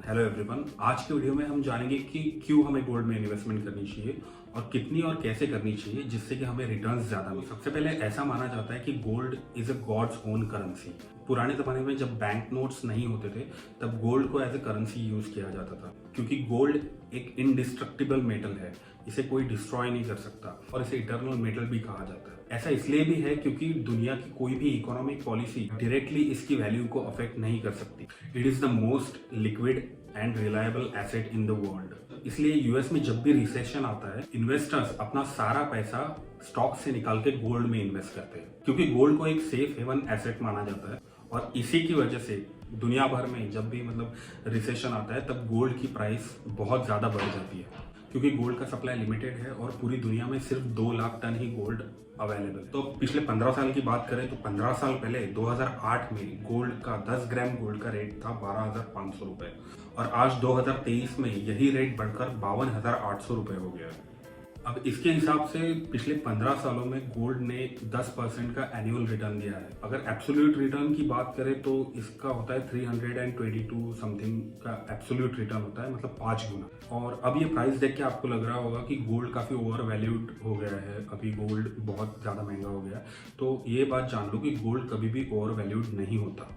Hello everyone. आज के video में हम जानेंगे कि क्यों हमें गोल्ड में इन्वेस्टमेंट करनी चाहिए और कितनी और कैसे करनी चाहिए जिससे कि हमें रिटर्न्स ज्यादा मिले। सबसे पहले ऐसा माना जाता है कि gold is a god's own currency. पुराने जमाने में जब बैंक नोट्स नहीं होते थे तब गोल्ड को एज ए करेंसी यूज किया जाता था, क्योंकि गोल्ड एक इनडिस्ट्रक्टिबल मेटल है, इसे कोई डिस्ट्रॉय नहीं कर सकता और इसे इटर्नल मेटल भी कहा जाता है। ऐसा इसलिए भी है क्योंकि दुनिया की कोई भी इकोनॉमिक पॉलिसी डायरेक्टली इसकी वैल्यू को अफेक्ट नहीं कर सकती। It is the most liquid and reliable asset in the world. इसलिए यूएस में जब भी रिसेशन आता है, इन्वेस्टर्स अपना सारा पैसा स्टॉक से निकाल के गोल्ड में इन्वेस्ट करते हैं, क्योंकि गोल्ड को एक सेफ हेवन एसेट माना जाता है। और इसी की वजह से दुनिया भर में जब भी रिसेशन आता है तब गोल्ड की प्राइस बहुत ज्यादा बढ़ जाती है, क्योंकि गोल्ड का सप्लाई लिमिटेड है और पूरी दुनिया में सिर्फ 2 लाख टन ही गोल्ड अवेलेबल। तो पिछले 15 साल की बात करें तो 15 साल पहले 2008 में गोल्ड का 10 ग्राम गोल्ड का रेट था 12,500 रुपए और आज 2023 में यही रेट बढ़कर 52,800 रुपए हो गया है। अब इसके हिसाब से पिछले 15 सालों में गोल्ड ने 10% का एनुअल रिटर्न दिया है। अगर एब्सोल्यूट रिटर्न की बात करें तो इसका होता है 322 समथिंग का एब्सोल्यूट रिटर्न होता है, मतलब 5 गुना। और अब ये प्राइस देख के आपको लग रहा होगा कि गोल्ड काफी ओवर वैल्यूड हो गया है, अभी गोल्ड बहुत ज्यादा महंगा हो गया है। तो ये बात जान लो कि गोल्ड कभी भी ओवर वैल्यूड नहीं होता।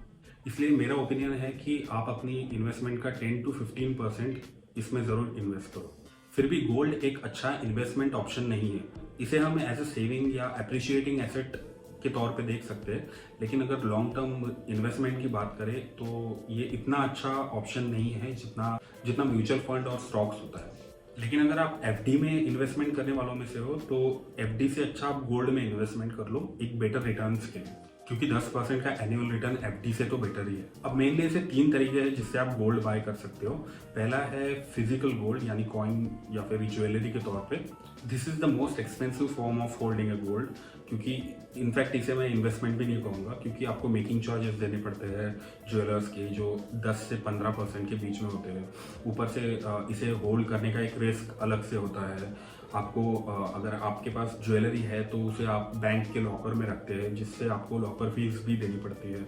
इसलिए मेरा ओपिनियन है कि आप अपनी इन्वेस्टमेंट का 10 to 15% इसमें जरूर इन्वेस्ट करो। फिर भी गोल्ड एक अच्छा इन्वेस्टमेंट ऑप्शन नहीं है। इसे हम एज ए सेविंग या अप्रिशिएटिंग एसेट के तौर पे देख सकते हैं, लेकिन अगर लॉन्ग टर्म इन्वेस्टमेंट की बात करें तो ये इतना अच्छा ऑप्शन नहीं है जितना म्यूचुअल फंड और स्टॉक्स होता है। लेकिन अगर आप एफडी में इन्वेस्टमेंट करने वालों में से हो तो एफडी से अच्छा आप गोल्ड में इन्वेस्टमेंट कर लो एक बेटर रिटर्न्स के लिए, क्योंकि 10% का एनुअल रिटर्न एफडी से तो बेटर ही है। अब मेनली ऐसे 3 तरीके हैं जिससे आप गोल्ड बाय कर सकते हो। पहला है फिजिकल गोल्ड, यानी कॉइन या फिर ज्वेलरी के तौर पे। This is the most expensive form of holding a gold, क्योंकि इनफैक्ट इसे मैं इन्वेस्टमेंट भी नहीं कहूँगा, क्योंकि आपको मेकिंग चार्जेस देने पड़ते हैं ज्वेलर्स के, जो 10 से 15% के बीच में होते हैं। ऊपर से इसे होल्ड करने का एक रिस्क अलग से होता है। आपको अगर आपके पास ज्वेलरी है तो उसे आप बैंक के लॉकर में रखते हैं, जिससे आपको लॉकर फीस भी देनी पड़ती है।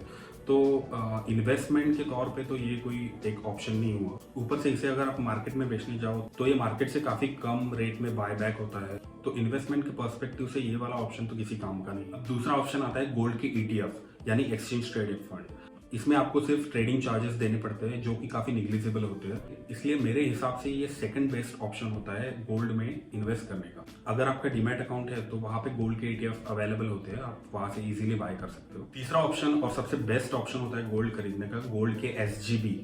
तो इन्वेस्टमेंट के तौर पे तो ये कोई एक ऑप्शन नहीं हुआ। ऊपर से इसे अगर आप मार्केट में बेचने जाओ तो ये मार्केट से काफी कम रेट में बाय बैक होता है। तो इन्वेस्टमेंट के पर्सपेक्टिव से ये वाला ऑप्शन तो किसी काम का नहीं। अब दूसरा ऑप्शन आता है गोल्ड की ईटीएफ, यानी एक्सचेंज ट्रेडेड फंड। इसमें आपको सिर्फ ट्रेडिंग चार्जेस देने पड़ते हैं, जो कि काफी निग्लिजिबल होते हैं। इसलिए मेरे हिसाब से ये सेकंड बेस्ट ऑप्शन होता है गोल्ड में इन्वेस्ट करने का। अगर आपका डीमैट अकाउंट है तो वहां पे गोल्ड के ईटीएफ अवेलेबल होते हैं, आप वहां से इजीली बाय कर सकते हो। तीसरा ऑप्शन और सबसे बेस्ट ऑप्शन होता है गोल्ड खरीदने का गोल्ड के एसजीबी,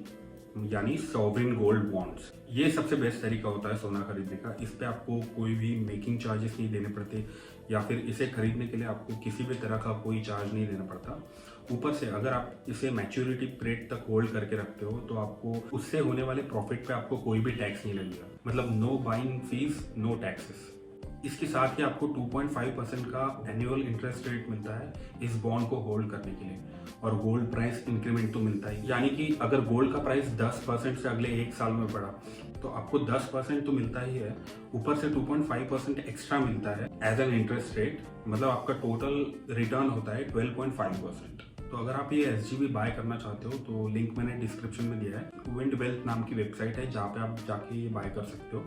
यानी सॉवरिन गोल्ड बॉन्ड्स। ये सबसे बेस्ट तरीका होता है सोना खरीदने का। इस पे आपको कोई भी मेकिंग चार्जेस नहीं देने पड़ते, या फिर इसे खरीदने के लिए आपको किसी भी तरह का कोई चार्ज नहीं देना पड़ता। ऊपर से अगर आप इसे मैच्योरिटी पीरियड तक होल्ड करके रखते हो तो आपको उससे होने वाले प्रॉफिट पे आपको कोई भी टैक्स नहीं लगेगा, मतलब no buying fees, no taxes. इसके साथ ही आपको 2.5% का एनुअल इंटरेस्ट रेट मिलता है इस बॉन्ड को होल्ड करने के लिए, और गोल्ड प्राइस इंक्रीमेंट तो मिलता ही। यानी कि अगर गोल्ड का प्राइस 10% से अगले 1 साल में बढ़ा तो आपको 10% तो मिलता ही है, ऊपर से 2.5% एक्स्ट्रा मिलता है एज एन इंटरेस्ट रेट, मतलब आपका टोटल रिटर्न होता है 12.5%। तो अगर आप ये एसजीबी बाय करना चाहते हो तो लिंक मैंने डिस्क्रिप्शन में दिया है। विंड वेल्थ नाम की वेबसाइट है जहाँ पे आप जाके ये बाय कर सकते हो।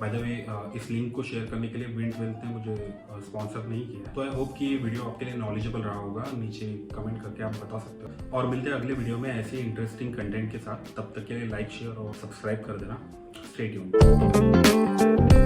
बाय द वे इस लिंक को शेयर करने के लिए विंड वेल्थ ने मुझे स्पॉन्सर नहीं किया। तो आई होप कि ये वीडियो आपके लिए नॉलेजेबल रहा होगा। नीचे कमेंट करके आप बता सकते हो, और मिलते हैं अगले वीडियो में ऐसे इंटरेस्टिंग कंटेंट के साथ। तब तक के लिए लाइक, शेयर और सब्सक्राइब कर देना। Stay tuned.